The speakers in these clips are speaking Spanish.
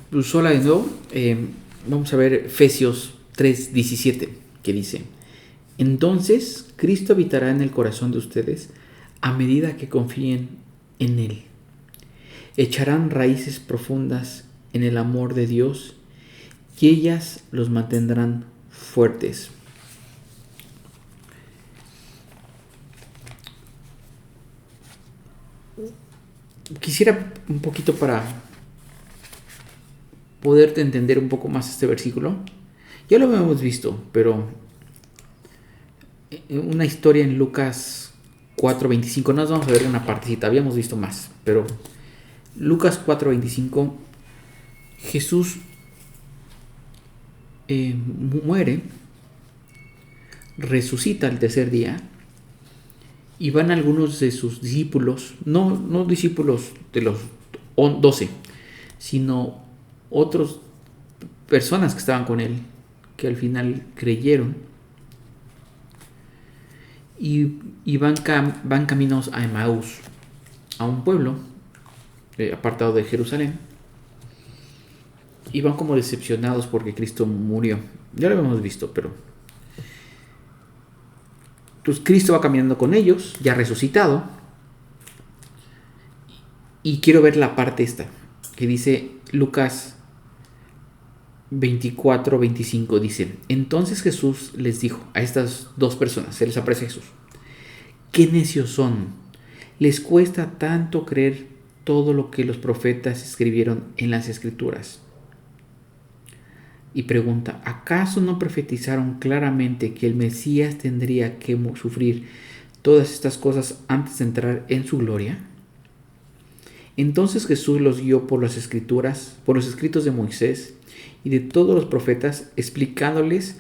Pues hola de nuevo. Vamos a ver Efesios 3:17, que dice: Entonces Cristo habitará en el corazón de ustedes a medida que confíen en Él. Echarán raíces profundas en el amor de Dios y ellas los mantendrán fuertes. Quisiera un poquito para poderte entender un poco más este versículo. Ya lo habíamos visto, pero una historia en Lucas 4:25, nos vamos a ver una partecita, habíamos visto más, pero Lucas 4:25, Jesús muere, resucita al tercer día y van algunos de sus discípulos, no discípulos de los 12, sino otras personas que estaban con él, que al final creyeron, y van caminos a Emaús, a un pueblo apartado de Jerusalén, y van como decepcionados porque Cristo murió. Ya lo hemos visto, pero pues Cristo va caminando con ellos, ya resucitado, y quiero ver la parte esta que dice Lucas 24:25, dice: Entonces Jesús les dijo a estas dos personas, se les aparece Jesús: qué necios son, les cuesta tanto creer todo lo que los profetas escribieron en las escrituras. Y pregunta: ¿acaso no profetizaron claramente que el Mesías tendría que sufrir todas estas cosas antes de entrar en su gloria? Entonces Jesús los guió por las escrituras, por los escritos de Moisés y de todos los profetas, explicándoles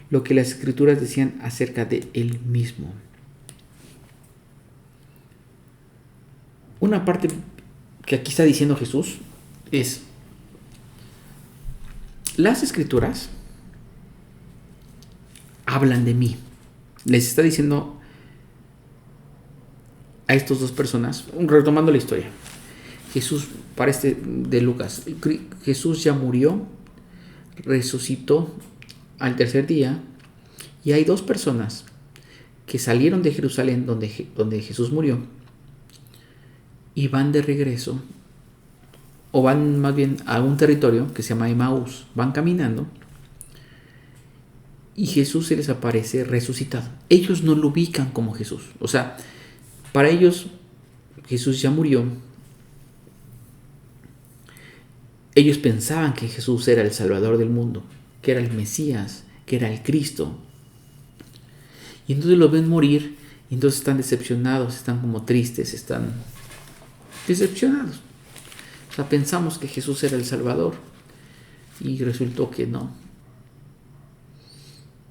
lo que las escrituras decían acerca de él mismo. Una parte que aquí está diciendo Jesús es: las escrituras hablan de mí. Les está diciendo a estas dos personas, retomando la historia. Jesús, para este de Lucas, Jesús ya murió, resucitó al tercer día, y hay dos personas que salieron de Jerusalén donde Jesús murió y van de regreso, o van más bien a un territorio que se llama Emaús. Van caminando y Jesús se les aparece resucitado. Ellos no lo ubican como Jesús, o sea, para ellos Jesús ya murió. Ellos pensaban que Jesús era el Salvador del mundo, que era el Mesías, que era el Cristo. Y entonces lo ven morir, y entonces están decepcionados, están como tristes, están decepcionados. O sea, pensamos que Jesús era el Salvador y resultó que no.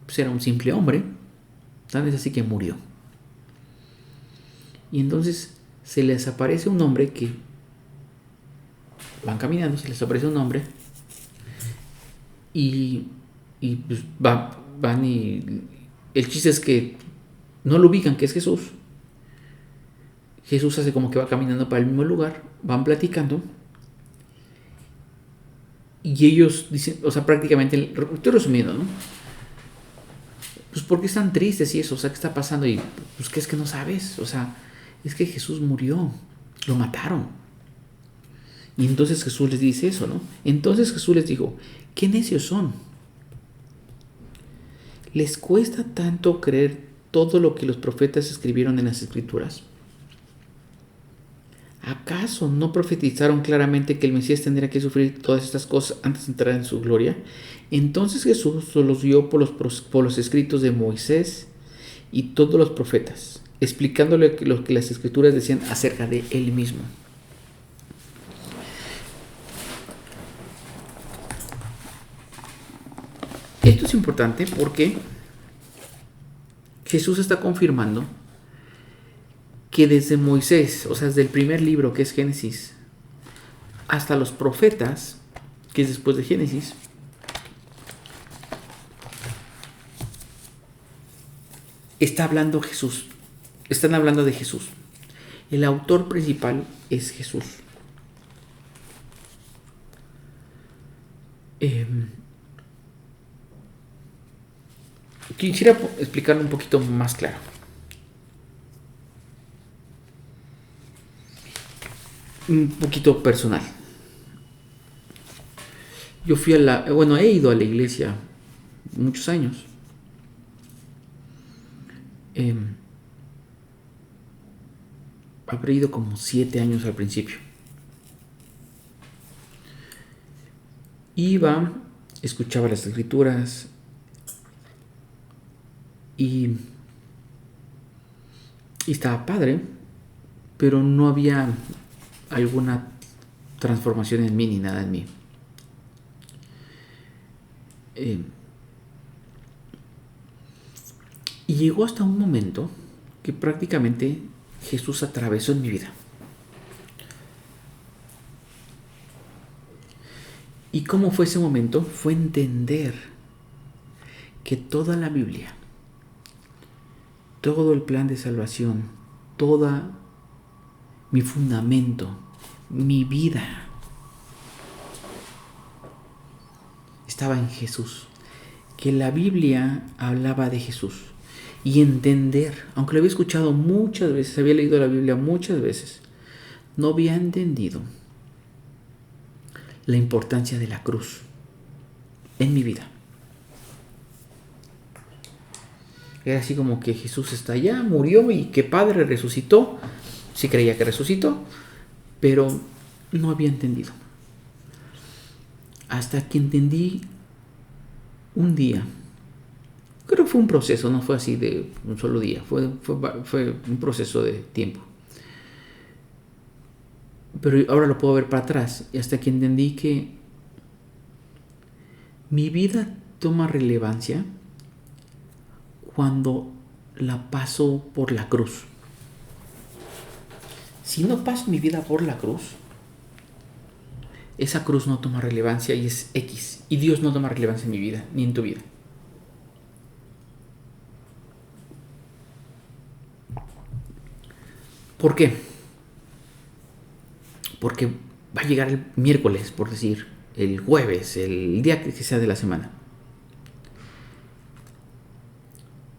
Pues era un simple hombre, tan es así que murió. Y entonces se les aparece un hombre que van caminando, se les aparece un hombre y pues van y el chiste es que no lo ubican que es Jesús. Jesús hace como que va caminando para el mismo lugar, van platicando y ellos dicen, o sea, prácticamente, estoy resumiendo, ¿no? Pues ¿por qué están tristes y eso? O sea, ¿qué está pasando? Y pues ¿qué es que no sabes? O sea, es que Jesús murió, lo mataron. Y entonces Jesús les dice eso, ¿no? Entonces Jesús les dijo: qué necios son. ¿Les cuesta tanto creer todo lo que los profetas escribieron en las escrituras? ¿Acaso no profetizaron claramente que el Mesías tendría que sufrir todas estas cosas antes de entrar en su gloria? Entonces Jesús los guió por los escritos de Moisés y todos los profetas, explicándole lo que las escrituras decían acerca de él mismo. Esto es importante porque Jesús está confirmando que desde Moisés, o sea, desde el primer libro que es Génesis, hasta los profetas, que es después de Génesis, está hablando Jesús. Están hablando de Jesús. El autor principal es Jesús. Eh, Quisiera explicarlo un poquito más claro. Un poquito personal. Yo he ido a la iglesia muchos años. Eh, Habré ido como 7 años al principio. Iba, escuchaba las escrituras y estaba padre, pero no había alguna transformación en mí ni nada en mí. Y llegó hasta un momento que prácticamente Jesús atravesó en mi vida. ¿Y cómo fue ese momento? Fue entender que toda la Biblia, todo el plan de salvación, toda mi fundamento, mi vida, estaba en Jesús. Que la Biblia hablaba de Jesús. Y entender, aunque lo había escuchado muchas veces, había leído la Biblia muchas veces, no había entendido la importancia de la cruz en mi vida. Era así como que Jesús está allá, murió y que Padre resucitó. Sí creía que resucitó, pero no había entendido. Hasta que entendí un día. Creo que fue un proceso, no fue así de un solo día, fue un proceso de tiempo. Pero ahora lo puedo ver para atrás y hasta que entendí que mi vida toma relevancia cuando la paso por la cruz. Si no paso mi vida por la cruz, esa cruz no toma relevancia y es X. Y Dios no toma relevancia en mi vida, ni en tu vida. ¿Por qué? Porque va a llegar el miércoles, por decir, el jueves, el día que sea de la semana.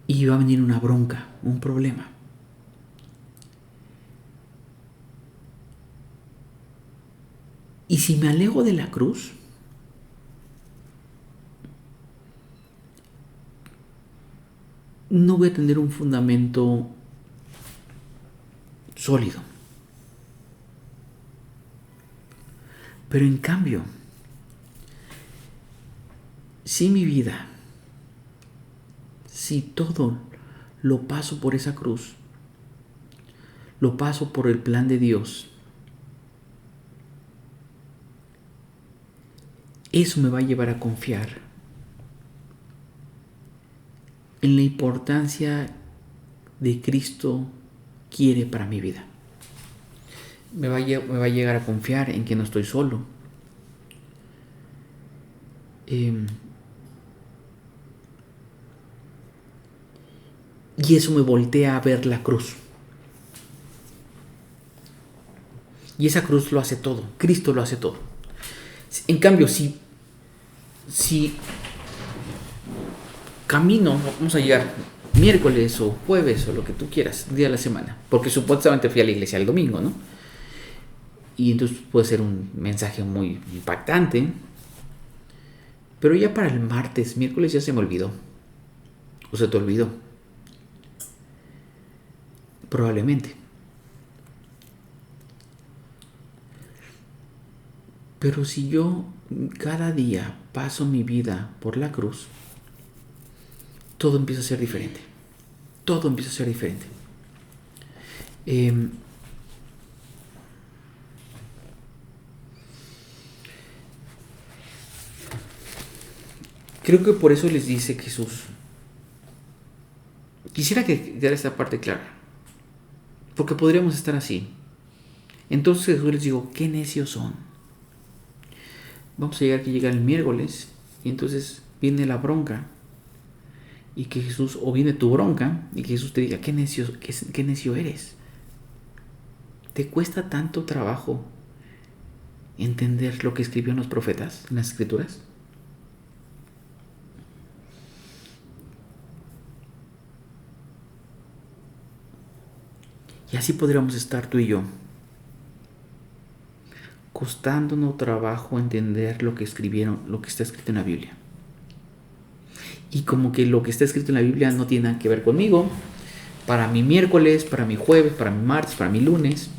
Y va a venir una bronca, un problema. Y si me alejo de la cruz, no voy a tener un fundamento sólido. Pero en cambio, si mi vida, si todo lo paso por esa cruz, lo paso por el plan de Dios, eso me va a llevar a confiar en la importancia de Cristo quiere para mi vida. Me va a llegar a confiar en que no estoy solo. Y eso me voltea a ver la cruz. Y esa cruz lo hace todo. Cristo lo hace todo. En cambio, si camino, vamos a llegar miércoles o jueves o lo que tú quieras, día de la semana, porque supuestamente fui a la iglesia el domingo, ¿no? Y entonces puede ser un mensaje muy impactante, pero ya para el martes, miércoles ya se me olvidó, o se te olvidó, probablemente. Pero si yo cada día paso mi vida por la cruz, todo empieza a ser diferente. Todo empieza a ser diferente. Creo que por eso les dice Jesús. Quisiera que quedara esta parte clara. Porque podríamos estar así. Entonces Jesús les digo, qué necios son. Vamos a llegar que llega el miércoles y entonces viene la bronca. Y que Jesús, o viene tu bronca, y que Jesús te diga, qué necio eres. ¿Te cuesta tanto trabajo entender lo que escribieron los profetas en las escrituras? Y así podríamos estar tú y yo, costándonos trabajo entender lo que escribieron, lo que está escrito en la Biblia. Y como que lo que está escrito en la Biblia no tiene nada que ver conmigo, para mi miércoles, para mi jueves, para mi martes, para mi lunes,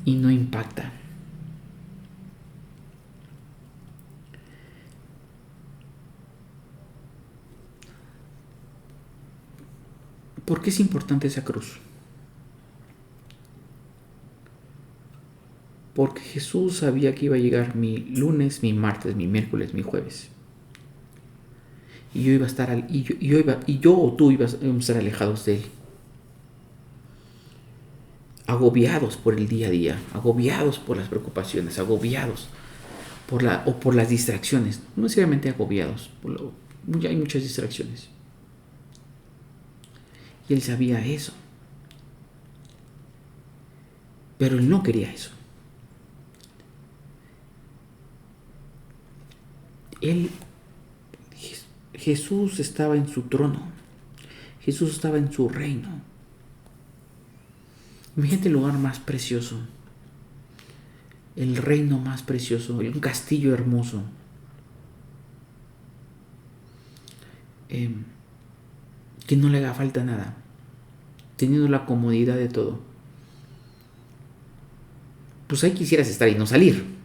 y no impacta. ¿Por qué es importante esa cruz? Porque Jesús sabía que iba a llegar mi lunes, mi martes, mi miércoles, mi jueves. Y yo iba a estar, y yo o tú íbamos a estar alejados de Él. Agobiados por el día a día, agobiados por las preocupaciones, agobiados por las distracciones. No necesariamente agobiados, hay muchas distracciones. Y Él sabía eso. Pero Él no quería eso. Jesús estaba en su trono. Jesús estaba en su reino. Imagínate el lugar más precioso. El reino más precioso. Un castillo hermoso. Que no le haga falta nada. Teniendo la comodidad de todo. Pues ahí quisieras estar y no salir.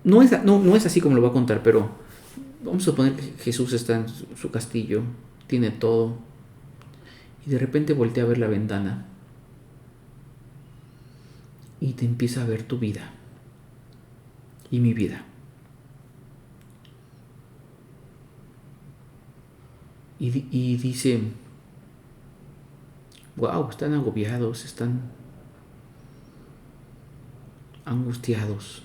No es así como lo voy a contar, pero vamos a suponer que Jesús está en su castillo, tiene todo, y de repente voltea a ver la ventana y te empieza a ver tu vida y mi vida. Y dice, wow, están agobiados, están angustiados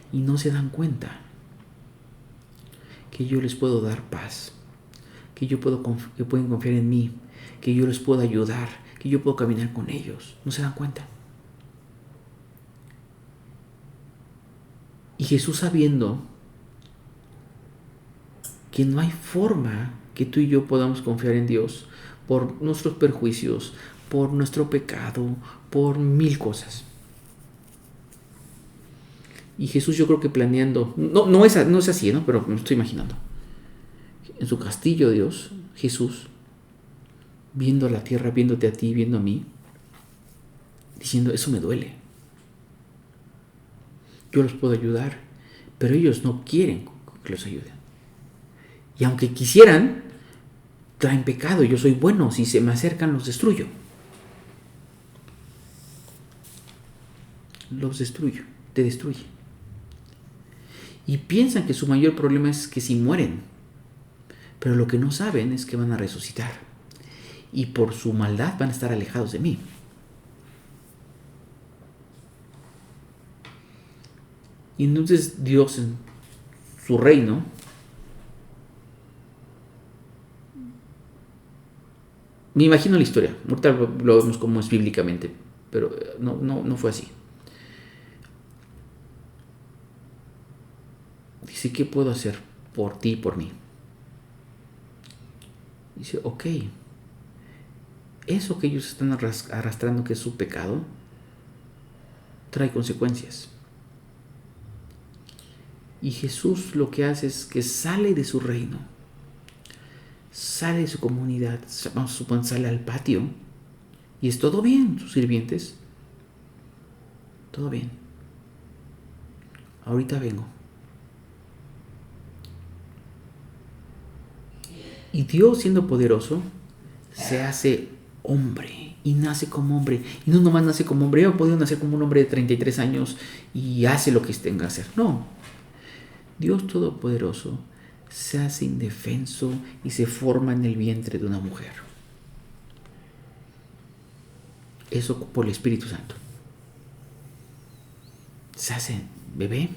y no se dan cuenta que yo les puedo dar paz, que pueden confiar en mí, que yo les puedo ayudar, que yo puedo caminar con ellos. No se dan cuenta. Y Jesús, sabiendo que no hay forma que tú y yo podamos confiar en Dios por nuestros perjuicios, por nuestro pecado, por mil cosas. Y Jesús, yo creo que planeando, no es así, ¿no? Pero me estoy imaginando. En su castillo, Dios, Jesús, viendo la tierra, viéndote a ti, viendo a mí, diciendo, eso me duele. Yo los puedo ayudar, pero ellos no quieren que los ayuden. Y aunque quisieran, traen pecado. Yo soy bueno, si se me acercan los destruyo. Los destruyo, te destruye. Y piensan que su mayor problema es que si mueren. Pero lo que no saben es que van a resucitar. Y por su maldad van a estar alejados de mí. Y entonces Dios en su reino me imagino la historia. Ahorita lo vemos como es bíblicamente. Pero no fue así. Dice, ¿qué puedo hacer por ti y por mí? Dice, ok, eso que ellos están arrastrando, que es su pecado, trae consecuencias. Y Jesús lo que hace es que sale de su reino, sale de su comunidad, vamos a suponer, sale al patio, y es todo bien, sus sirvientes, todo bien. Ahorita vengo. Y Dios, siendo poderoso, se hace hombre y nace como hombre. Y no nomás nace como hombre, yo he podido nacer como un hombre de 33 años y hace lo que tenga que hacer. No. Dios Todopoderoso se hace indefenso y se forma en el vientre de una mujer. Eso por el Espíritu Santo. Se hace bebé,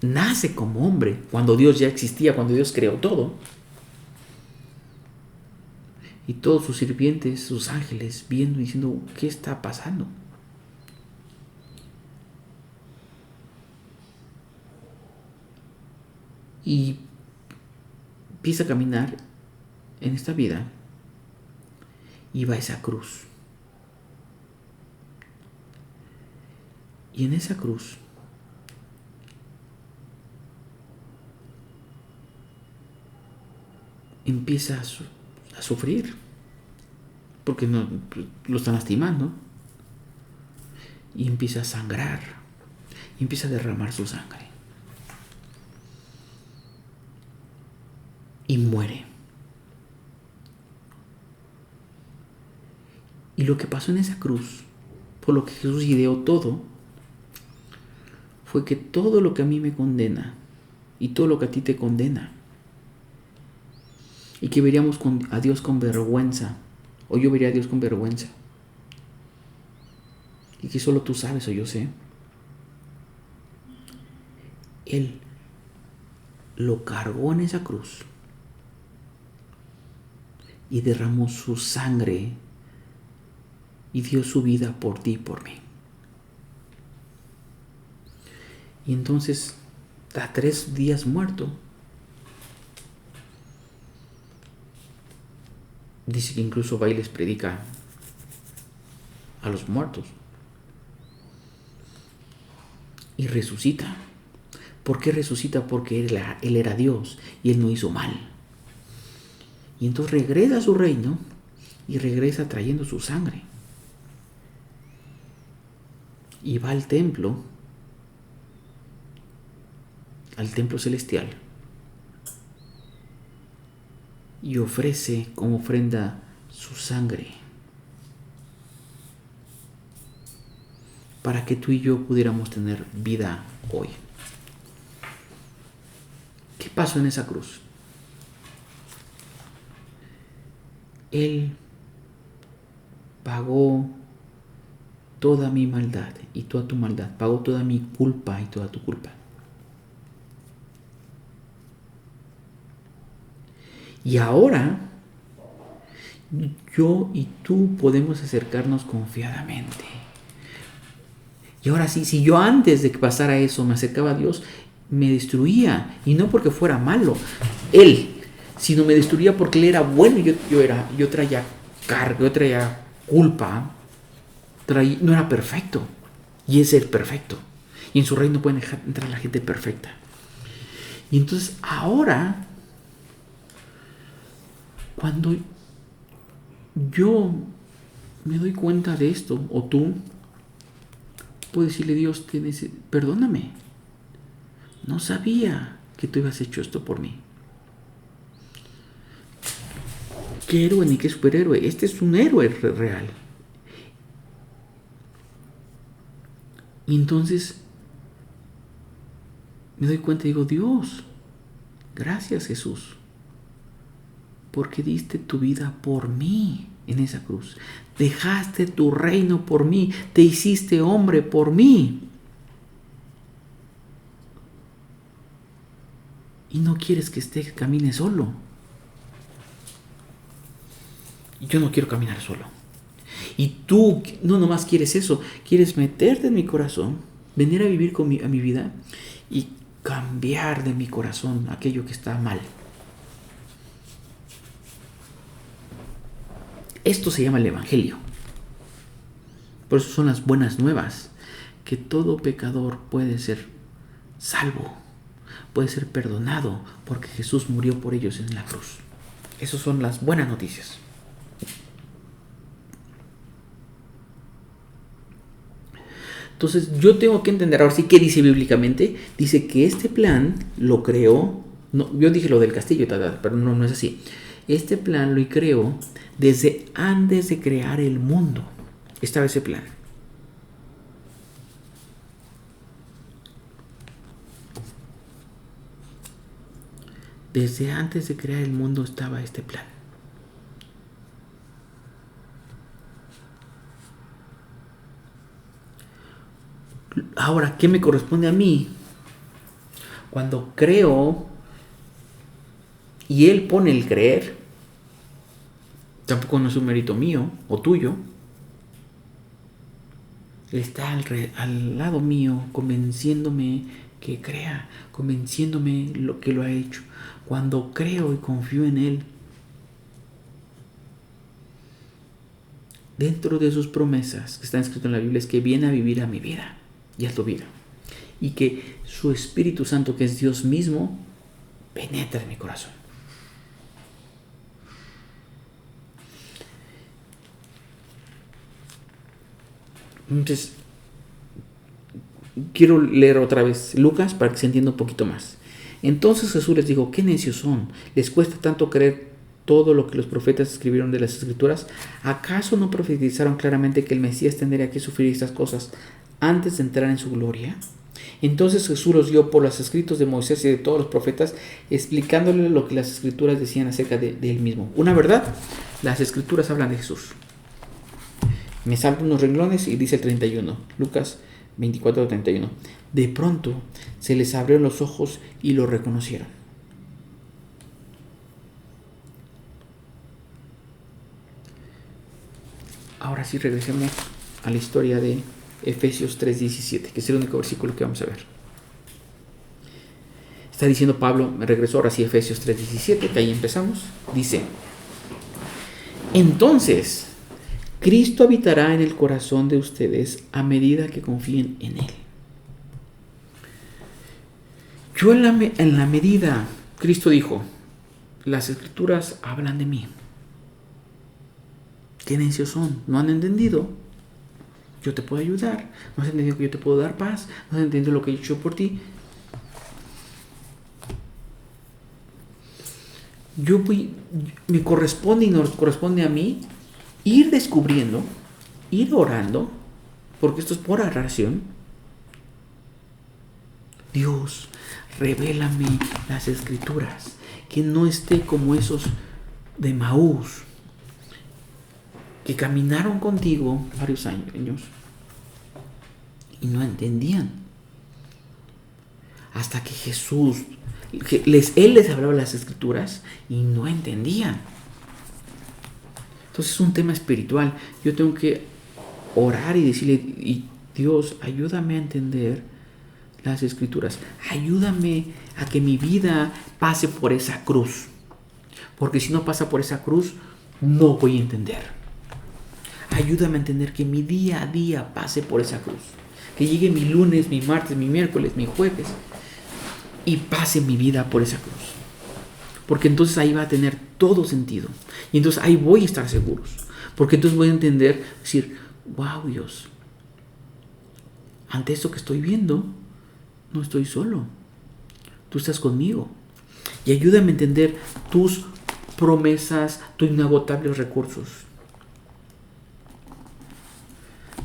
nace como hombre cuando Dios ya existía, cuando Dios creó todo. Y todos sus sirvientes, sus ángeles, viendo y diciendo, ¿qué está pasando? Y empieza a caminar en esta vida, iba a esa cruz. Y en esa cruz empieza a sufrir, porque no, lo están lastimando, y empieza a sangrar, y empieza a derramar su sangre, y muere. Y lo que pasó en esa cruz, por lo que Jesús ideó todo, fue que todo lo que a mí me condena y todo lo que a ti te condena, y que veríamos a Dios con vergüenza, o yo vería a Dios con vergüenza, y que solo tú sabes o yo sé, Él lo cargó en esa cruz y derramó su sangre y dio su vida por ti y por mí. Y entonces, a 3 días muerto, dice que incluso va y les predica a los muertos. Y resucita. ¿Por qué resucita? Porque él era Dios y Él no hizo mal. Y entonces regresa a su reino y regresa trayendo su sangre. Y va al templo celestial, y ofrece como ofrenda su sangre para que tú y yo pudiéramos tener vida hoy. ¿Qué pasó en esa cruz? Él pagó toda mi maldad y toda tu maldad, pagó toda mi culpa y toda tu culpa. Y ahora yo y tú podemos acercarnos confiadamente. Y ahora sí, si yo antes de que pasara eso me acercaba a Dios, me destruía. Y no porque fuera malo Él, sino me destruía porque Él era bueno. Yo traía carga, yo traía culpa. No era perfecto. Y es ser perfecto. Y en su reino pueden entrar la gente perfecta. Y entonces ahora, cuando yo me doy cuenta de esto, o tú, puedo decirle: Dios, perdóname. No sabía que tú habías hecho esto por mí. ¿Qué héroe ni qué superhéroe? Este es un héroe real. Y entonces me doy cuenta y digo: Dios, gracias, Jesús, porque diste tu vida por mí en esa cruz. Dejaste tu reino por mí. Te hiciste hombre por mí. Y no quieres que camine solo. Y yo no quiero caminar solo. Y tú no nomás quieres eso. Quieres meterte en mi corazón, venir a vivir a mi vida y cambiar de mi corazón aquello que está mal. Esto se llama el Evangelio. Por eso son las buenas nuevas, que todo pecador puede ser salvo, puede ser perdonado, porque Jesús murió por ellos en la cruz. Esas son las buenas noticias. Entonces yo tengo que entender ahora sí qué dice bíblicamente. Dice que este plan lo creó, no, yo dije lo del castillo, pero no es así. Este plan lo creó desde antes de crear el mundo. Estaba ese plan. Desde antes de crear el mundo estaba este plan. Ahora, ¿qué me corresponde a mí? Cuando creo y Él pone el creer, tampoco no es un mérito mío o tuyo. Él está al lado mío, convenciéndome que crea, convenciéndome lo que lo ha hecho. Cuando creo y confío en Él, dentro de sus promesas que están escritas en la Biblia es que viene a vivir a mi vida y a tu vida. Y que su Espíritu Santo, que es Dios mismo, penetra en mi corazón. Entonces, quiero leer otra vez Lucas para que se entienda un poquito más. Entonces Jesús les dijo: ¿qué necios son? ¿Les cuesta tanto creer todo lo que los profetas escribieron de las Escrituras? ¿Acaso no profetizaron claramente que el Mesías tendría que sufrir estas cosas antes de entrar en su gloria? Entonces Jesús los guió por los escritos de Moisés y de todos los profetas, explicándoles lo que las Escrituras decían acerca de él mismo. Una verdad, las Escrituras hablan de Jesús. Me salto unos renglones y dice el 31, Lucas 24:31. De pronto se les abrieron los ojos y lo reconocieron. Ahora sí regresemos a la historia de Efesios 3:17, que es el único versículo que vamos a ver. Está diciendo Pablo, me regresó ahora sí a Efesios 3:17, que ahí empezamos. Dice: entonces Cristo habitará en el corazón de ustedes a medida que confíen en Él. Yo en la medida, Cristo dijo, las Escrituras hablan de mí. ¿Qué necios son? ¿No han entendido? Yo te puedo ayudar. ¿No has entendido que yo te puedo dar paz? ¿No has entendido lo que he hecho por ti? Me corresponde y nos corresponde a mí ir descubriendo, ir orando, porque esto es por oración. Dios, revélame las Escrituras, que no esté como esos de Maús, que caminaron contigo varios años y no entendían. Hasta que Jesús, Él les hablaba las Escrituras y no entendían. Entonces es un tema espiritual. Yo tengo que orar y decirle: y Dios, ayúdame a entender las Escrituras. Ayúdame a que mi vida pase por esa cruz. Porque si no pasa por esa cruz, no voy a entender. Ayúdame a entender que mi día a día pase por esa cruz. Que llegue mi lunes, mi martes, mi miércoles, mi jueves y pase mi vida por esa cruz. Porque entonces ahí va a tener todo sentido. Y entonces ahí voy a estar seguros. Porque entonces voy a entender, decir: wow, Dios, ante esto que estoy viendo, no estoy solo. Tú estás conmigo. Y ayúdame a entender tus promesas, tus inagotables recursos,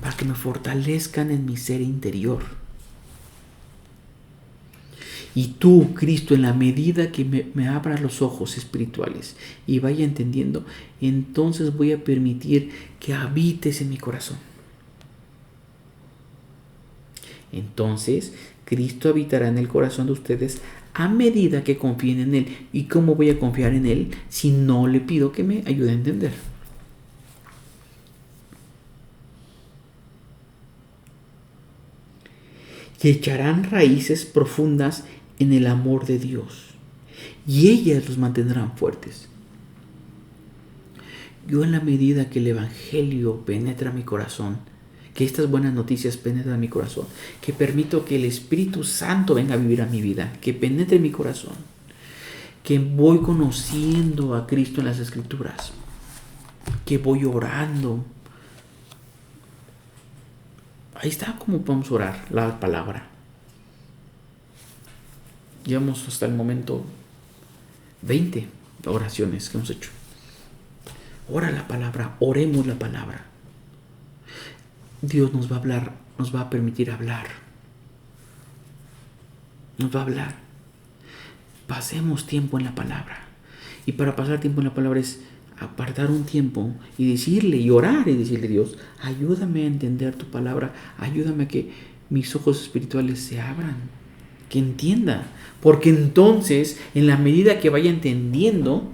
para que me fortalezcan en mi ser interior. Y tú, Cristo, en la medida que me abras los ojos espirituales y vaya entendiendo, entonces voy a permitir que habites en mi corazón. Entonces, Cristo habitará en el corazón de ustedes a medida que confíen en Él. ¿Y cómo voy a confiar en Él si no le pido que me ayude a entender? Que echarán raíces profundas en el amor de Dios, y ellas los mantendrán fuertes. Yo, en la medida que el Evangelio penetra mi corazón, que estas buenas noticias penetran mi corazón, que permito que el Espíritu Santo venga a vivir a mi vida, que penetre mi corazón, que voy conociendo a Cristo en las Escrituras, que voy orando. Ahí está cómo podemos orar la palabra. Llevamos hasta el momento 20 oraciones que hemos hecho. Ora la palabra, oremos la palabra. Dios nos va a hablar, nos va a permitir hablar. Nos va a hablar. Pasemos tiempo en la palabra. Y para pasar tiempo en la palabra es apartar un tiempo y decirle, y orar y decirle: Dios, ayúdame a entender tu palabra, ayúdame a que mis ojos espirituales se abran, que entienda, porque entonces, en la medida que vaya entendiendo,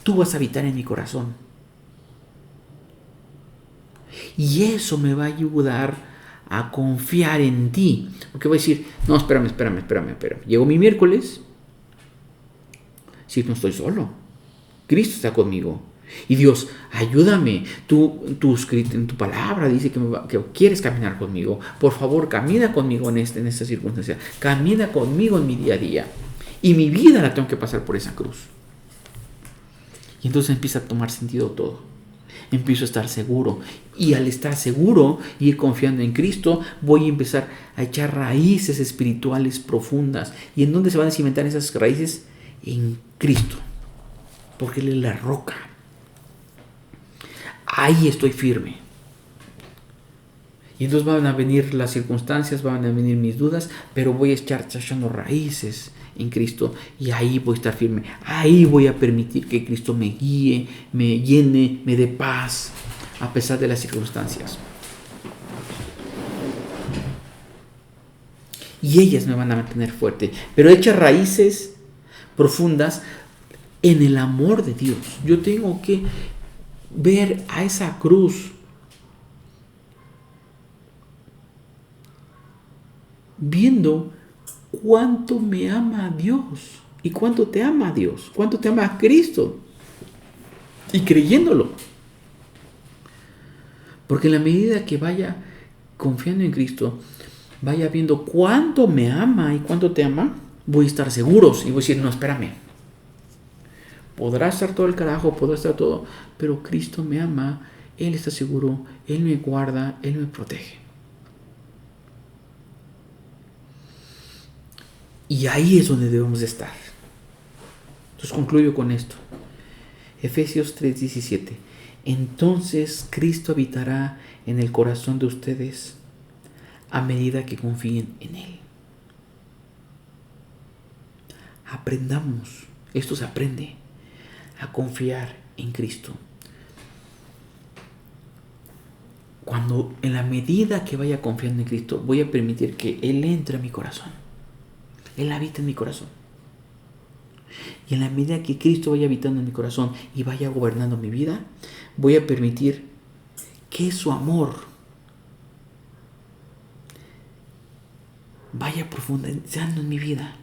tú vas a habitar en mi corazón, y eso me va a ayudar a confiar en ti, porque voy a decir: no, espérame, llegó mi miércoles, si no estoy solo, Cristo está conmigo. Y Dios, ayúdame. Tú escrito en tu palabra dice que quieres caminar conmigo. Por favor, camina conmigo en esta circunstancia. Camina conmigo en mi día a día. Y mi vida la tengo que pasar por esa cruz. Y entonces empieza a tomar sentido todo. Empiezo a estar seguro. Y al estar seguro y ir confiando en Cristo, voy a empezar a echar raíces espirituales profundas. ¿Y en dónde se van a cimentar esas raíces? En Cristo. Porque Él es la roca. Ahí estoy firme. Y entonces van a venir las circunstancias, van a venir mis dudas, pero voy a estar echando raíces en Cristo y ahí voy a estar firme. Ahí voy a permitir que Cristo me guíe, me llene, me dé paz a pesar de las circunstancias. Y ellas me van a mantener fuerte, pero echar raíces profundas en el amor de Dios. Yo tengo que ver a esa cruz viendo cuánto me ama Dios y cuánto te ama Dios, cuánto te ama Cristo y creyéndolo. Porque en la medida que vaya confiando en Cristo, vaya viendo cuánto me ama y cuánto te ama, voy a estar seguros y voy a decir, no, espérame. Podrá estar todo el carajo, podrá estar todo, pero Cristo me ama, Él está seguro, Él me guarda, Él me protege. Y ahí es donde debemos estar. Entonces concluyo con esto. Efesios 3:17. Entonces Cristo habitará en el corazón de ustedes a medida que confíen en Él. Aprendamos, esto se aprende, a confiar en Cristo. Cuando en la medida que vaya confiando en Cristo, voy a permitir que Él entre a mi corazón. Él habita en mi corazón. Y en la medida que Cristo vaya habitando en mi corazón y vaya gobernando mi vida, voy a permitir que su amor vaya profundizando en mi vida.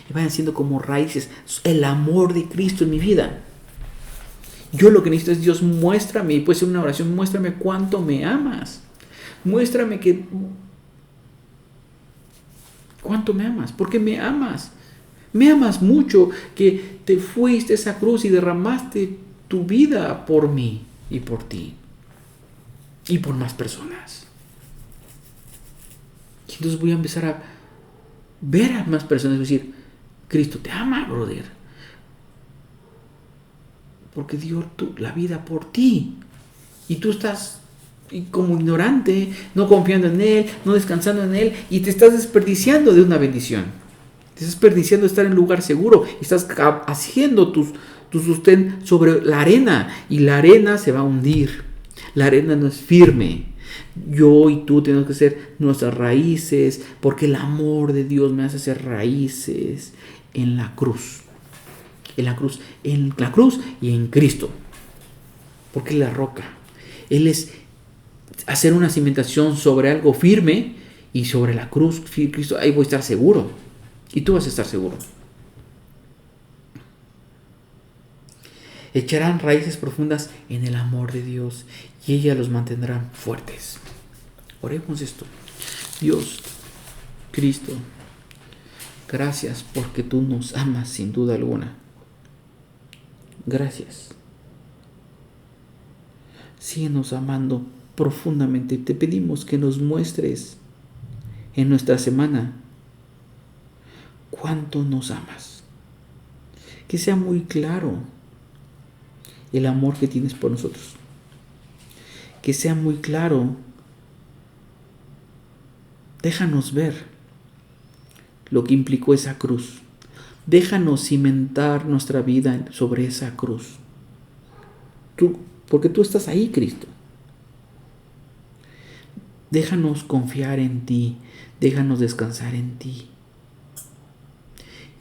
Y vayan siendo como raíces, el amor de Cristo en mi vida. Yo lo que necesito es, Dios, muéstrame, y puede ser una oración, muéstrame cuánto me amas. Muéstrame cuánto me amas, porque me amas. Me amas mucho, que te fuiste a esa cruz y derramaste tu vida por mí y por ti y por más personas. Y entonces voy a empezar a ver a más personas y decir, Cristo te ama, brother, porque dio la vida por ti y tú estás como ignorante, no confiando en Él, no descansando en Él, y te estás desperdiciando de una bendición. Te estás desperdiciando de estar en un lugar seguro. Estás haciendo tu sostén sobre la arena. Y la arena se va a hundir. La arena no es firme. Yo y tú tenemos que ser nuestras raíces. Porque el amor de Dios me hace hacer raíces en la cruz. En la cruz y en Cristo. Porque Él es la roca. Él es hacer una cimentación sobre algo firme. Y sobre la cruz, Cristo, ahí voy a estar seguro. Y tú vas a estar seguro. Echarán raíces profundas en el amor de Dios y ellas los mantendrán fuertes. Oremos esto. Dios, Cristo, gracias porque tú nos amas sin duda alguna. Gracias. Síguenos amando profundamente. Te pedimos que nos muestres en nuestra semana cuánto nos amas. Que sea muy claro el amor que tienes por nosotros. Que sea muy claro. Déjanos ver lo que implicó esa cruz. Déjanos cimentar nuestra vida sobre esa cruz. Porque tú estás ahí, Cristo. Déjanos confiar en ti. Déjanos descansar en ti.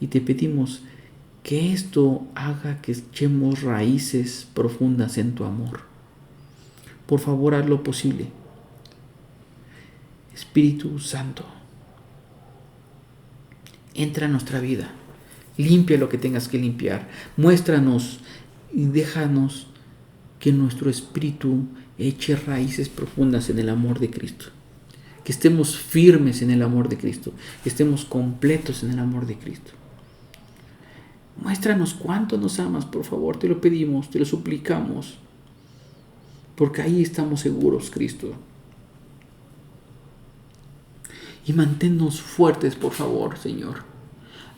Y te pedimos que esto haga que echemos raíces profundas en tu amor. Por favor, haz lo posible. Espíritu Santo, entra a nuestra vida. Limpia lo que tengas que limpiar. Muéstranos y déjanos que nuestro espíritu eche raíces profundas en el amor de Cristo. Que estemos firmes en el amor de Cristo. Que estemos completos en el amor de Cristo. Muéstranos cuánto nos amas, por favor. Te lo pedimos, te lo suplicamos. Porque ahí estamos seguros, Cristo. Y manténnos fuertes, por favor, Señor.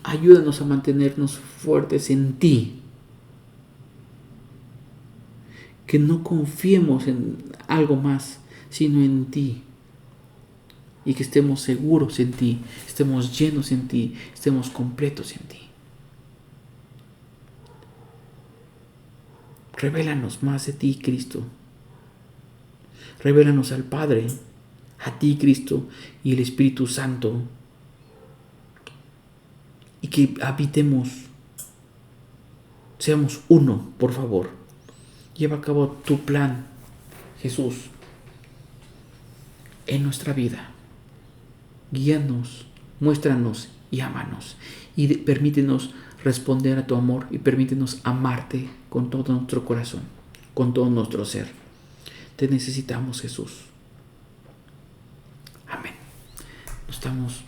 Ayúdanos a mantenernos fuertes en ti. Que no confiemos en algo más, sino en ti. Y que estemos seguros en ti, estemos llenos en ti, estemos completos en ti. Revélanos más de ti, Cristo. Revélanos al Padre, a ti, Cristo, y el Espíritu Santo. Y que habitemos, seamos uno, por favor. Lleva a cabo tu plan, Jesús, en nuestra vida. Guíanos, muéstranos y ámanos. Y permítenos responder a tu amor y permítenos amarte con todo nuestro corazón, con todo nuestro ser. Te necesitamos, Jesús. Amén. Nos estamos